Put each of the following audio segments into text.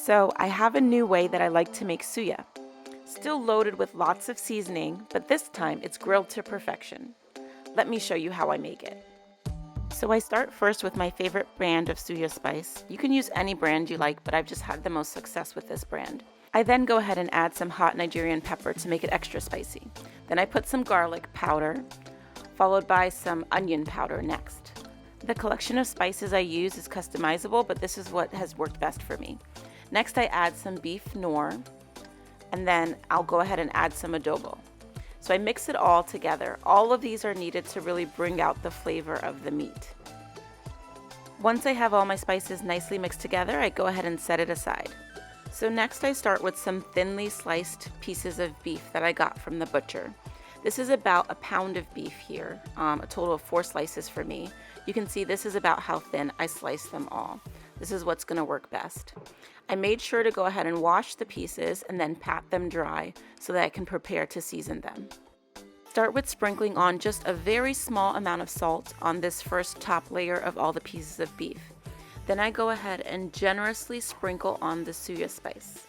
So I have a new way that I like to make suya. Still loaded with lots of seasoning, but this time it's grilled to perfection. Let me show you how I make it. So I start first with my favorite brand of suya spice. You can use any brand you like, but I've just had the most success with this brand. I then go ahead and add some hot Nigerian pepper to make it extra spicy. Then I put some garlic powder, followed by some onion powder next. The collection of spices I use is customizable, but this is what has worked best for me. Next I add some beef noor, and then I'll go ahead and add some adobo. So I mix it all together. All of these are needed to really bring out the flavor of the meat. Once I have all my spices nicely mixed together, I go ahead and set it aside. So next I start with some thinly sliced pieces of beef that I got from the butcher. This is about a pound of beef here, a total of 4 slices for me. You can see this is about how thin I sliced them all. This is what's going to work best. I made sure to go ahead and wash the pieces and then pat them dry so that I can prepare to season them. Start with sprinkling on just a very small amount of salt on this first top layer of all the pieces of beef. Then I go ahead and generously sprinkle on the suya spice.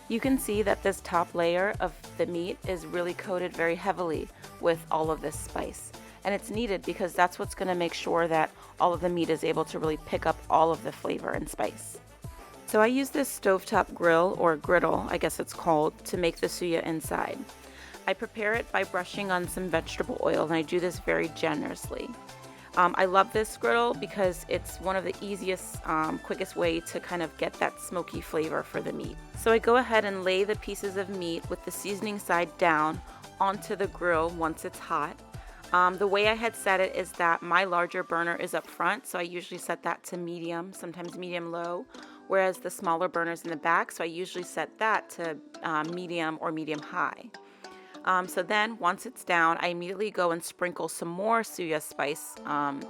You can see that this top layer of the meat is really coated very heavily with all of this spice. And it's needed because that's what's going to make sure that all of the meat is able to really pick up all of the flavor and spice. So I use this stovetop grill, or griddle, I guess it's called, to make the suya inside. I prepare it by brushing on some vegetable oil, and I do this very generously. I love this griddle because it's one of the easiest, quickest way to kind of get that smoky flavor for the meat. So I go ahead and lay the pieces of meat with the seasoning side down onto the grill once it's hot. The way I had set it is that my larger burner is up front, so I usually set that to medium, sometimes medium low, whereas the smaller burner's in the back, so I usually set that to medium or medium high. So then once it's down, I immediately go and sprinkle some more suya spice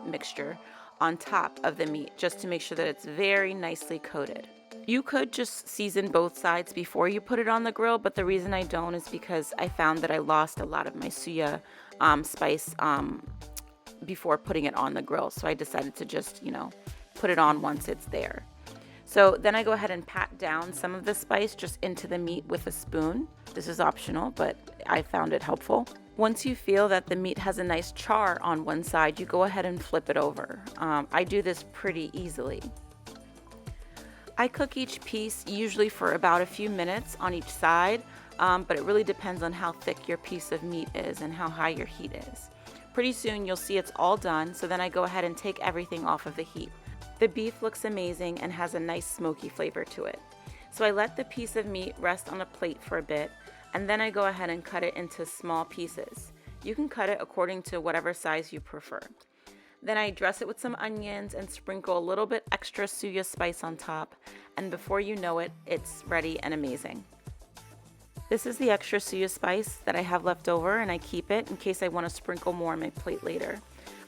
mixture on top of the meat, just to make sure that it's very nicely coated. You could just season both sides before you put it on the grill, but the reason I don't is because I found that I lost a lot of my suya spice before putting it on the grill. So I decided to just, put it on once it's there. So then I go ahead and pat down some of the spice just into the meat with a spoon. This is optional, but I found it helpful. Once you feel that the meat has a nice char on one side, you go ahead and flip it over. I do this pretty easily. I cook each piece usually for about a few minutes on each side, but it really depends on how thick your piece of meat is and how high your heat is. Pretty soon you'll see it's all done, so then I go ahead and take everything off of the heat. The beef looks amazing and has a nice smoky flavor to it. So I let the piece of meat rest on a plate for a bit, and then I go ahead and cut it into small pieces. You can cut it according to whatever size you prefer. Then I dress it with some onions and sprinkle a little bit extra suya spice on top, and before you know it, it's ready and amazing. This is the extra suya spice that I have left over, and I keep it in case I want to sprinkle more on my plate later.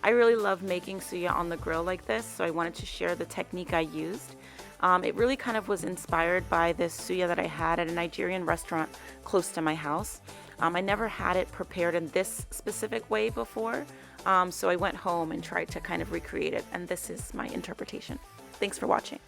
I really love making suya on the grill like this, so I wanted to share the technique I used. It really kind of was inspired by this suya that I had at a Nigerian restaurant close to my house. I never had it prepared in this specific way before, so I went home and tried to kind of recreate it, and this is my interpretation. Thanks for watching.